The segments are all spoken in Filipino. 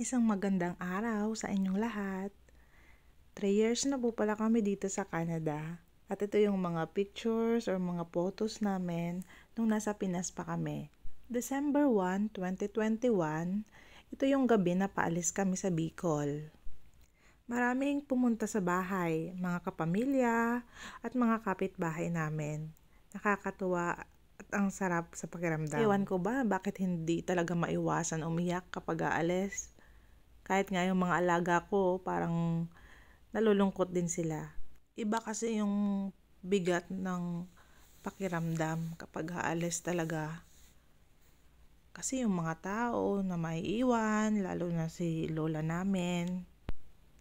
Isang magandang araw sa inyong lahat. 3 years na po pala kami dito sa Canada. At ito yung mga pictures or mga photos namin nung nasa Pinas pa kami. December 1, 2021, ito yung gabi na paalis kami sa Bicol. Maraming pumunta sa bahay, mga kapamilya at mga kapitbahay namin. Nakakatuwa at ang sarap sa pakiramdam. Ewan ko ba bakit hindi talaga maiwasan umiyak kapag aalis. Kahit nga yung mga alaga ko, parang nalulungkot din sila. Iba kasi yung bigat ng pakiramdam kapag aalis talaga. Kasi yung mga tao na maiiwan, lalo na si lola namin.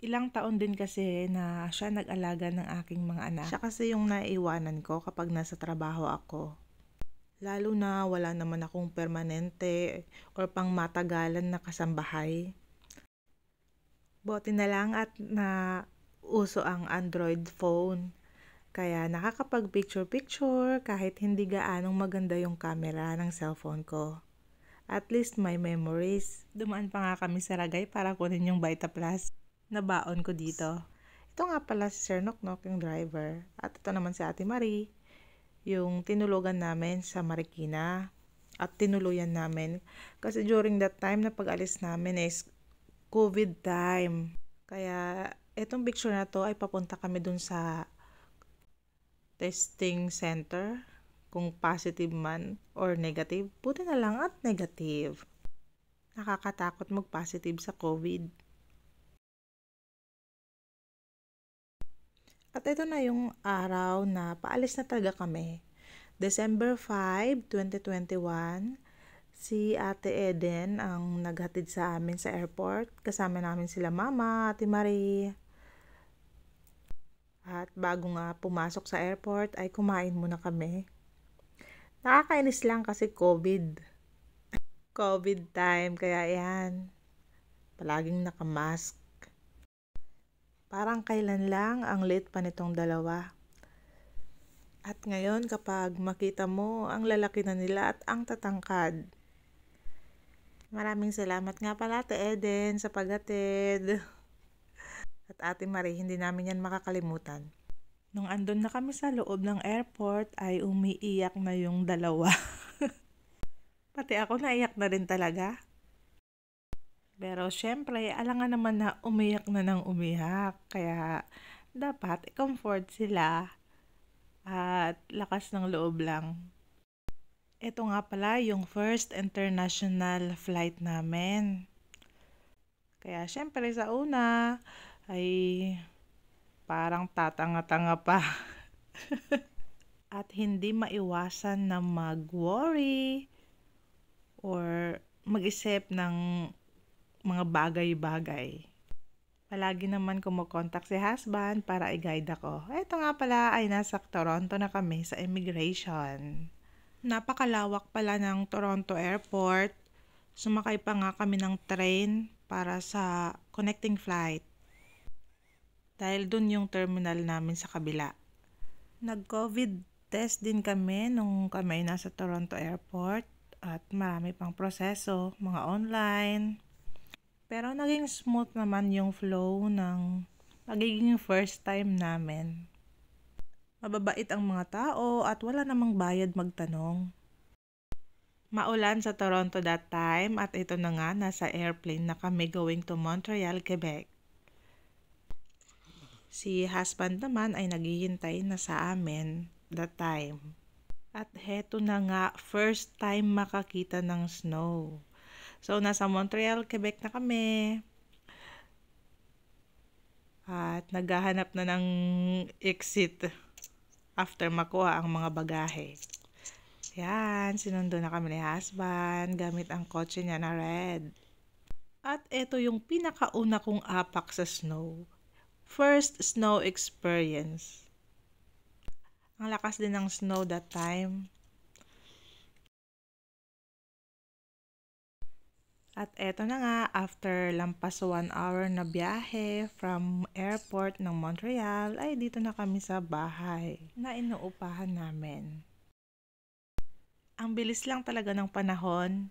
Ilang taon din kasi na siya nag-alaga ng aking mga anak. Siya kasi yung naiiwanan ko kapag nasa trabaho ako. Lalo na wala naman akong permanente or pang matagalan na kasambahay. Buti na lang at na uso ang Android phone. Kaya nakakapag-picture-picture kahit hindi gaanong maganda yung camera ng cellphone ko. At least may memories. Dumaan pa nga kami sa Ragay para kunin yung Vita Plus na baon ko dito. Ito nga pala si Sir Noknok, yung driver. At ito naman si Ate Marie, yung tinulugan namin sa Marikina. At tinuluyan namin. Kasi during that time na pag-alis namin is COVID time. Kaya itong picture na to ay papunta kami dun sa testing center. Kung positive man or negative. Buti na lang at negative. Nakakatakot mag-positive sa COVID. At ito na yung araw na paalis na talaga kami. December 5, 2021, si Ate Eden ang naghatid sa amin sa airport. Kasama namin sila Mama, Ate Marie. At bago nga pumasok sa airport ay kumain muna kami. Nakakainis lang kasi COVID. COVID time, kaya yan. Palaging nakamask. Parang kailan lang ang late pa nitong dalawa. At ngayon kapag makita mo, ang lalaki na nila at ang tatangkad. Maraming salamat nga pala Ate Eden sa paghatid. At Ate Marie, hindi namin yan makakalimutan. Nung andun na kami sa loob ng airport ay umiiyak na yung dalawa. Pati ako naiyak na rin talaga. Pero syempre, alangan naman na umiyak na ng umiyak. Kaya dapat i-comfort sila at lakas ng loob lang. Ito nga pala yung first international flight namin. Kaya syempre sa una ay parang tatanga-tanga pa. At hindi maiwasan na mag-worry or mag-isip ng mga bagay-bagay. Palagi naman kumukontak si husband para i-guide ako. Ito nga pala ay nasa Toronto na kami sa immigration. Napakalawak pala ng Toronto Airport. Sumakay pa nga kami ng train para sa connecting flight. Dahil dun yung terminal namin sa kabila. Nag-COVID test din kami nung kami nasa Toronto Airport. At marami pang proseso, mga online. Pero naging smooth naman yung flow ng pagiging first time namin. Mababait ang mga tao at wala namang bayad magtanong. Maulan sa Toronto that time at ito na nga nasa airplane na kami going to Montreal, Quebec. Si husband naman ay naghihintay na sa amin that time. At heto na nga, first time makakita ng snow. So, nasa Montreal, Quebec na kami. At naghahanap na ng exit after makuha ang mga bagahe. Yan, sinundo na kami ni husband gamit ang kotse niya na red. At ito yung pinakauna kong apak sa snow. First snow experience. Ang lakas din ng snow that time. At eto na nga, after lampas 1 hour na biyahe from airport ng Montreal, ay dito na kami sa bahay na inuupahan namin. Ang bilis lang talaga ng panahon.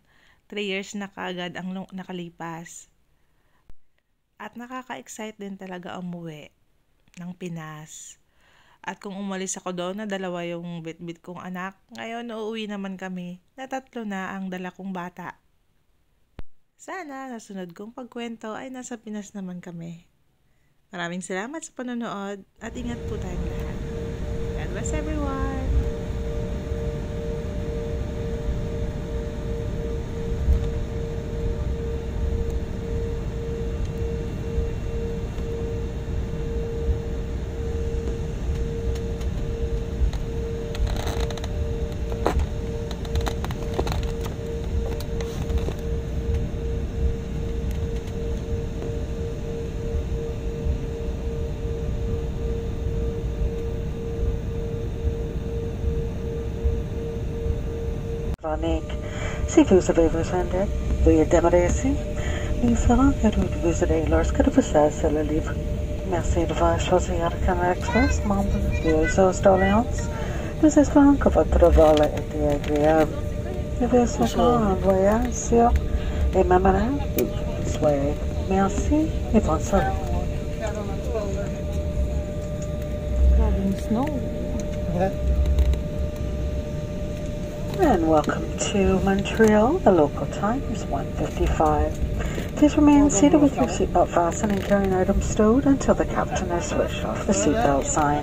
3 years na kaagad ang nakalipas. At nakaka-excite din talaga umuwi ng Pinas. At kung umalis ako doon na dalawa yung bitbit kong anak, ngayon uuwi naman kami na 3 na ang dala kong bata. Sana nasunod kong pagkwento ay nasa Pinas naman kami. Maraming salamat sa panonood at ingat po tayong lahat. God bless everyone! Chronique. Si vous avez besoin d'aide, veuillez démarrer ici. Nous ferons que vous aider lorsque vous cessez le livre. Merci d'avoir choisi Air Canada Express, membre du réseau d'Alliance. Nous espérons que votre vol a été agréable. Nous vous souhaitons un voyage sûr et mémorable où que vous soyez. Merci et bonne soirée. Grabing snow. And welcome to Montreal. The local time is 1:55. Please remain seated with your seatbelt fastened and carrying items stowed until the captain has switched off the seatbelt sign.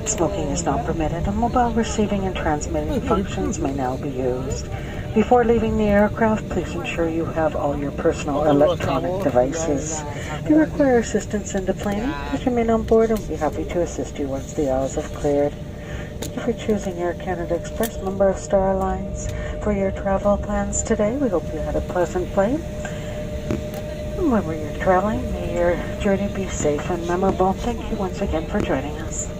Smoking is not permitted and mobile receiving and transmitting functions may now be used. Before leaving the aircraft, please ensure you have all your personal electronic devices. If you require assistance in deplaning, please remain on board and we'll be happy to assist you once the hours have cleared. Thank you for choosing Air Canada Express, member of Star Alliance. For your travel plans today, we hope you had a pleasant flight. And wherever you're traveling, may your journey be safe and memorable. Thank you once again for joining us.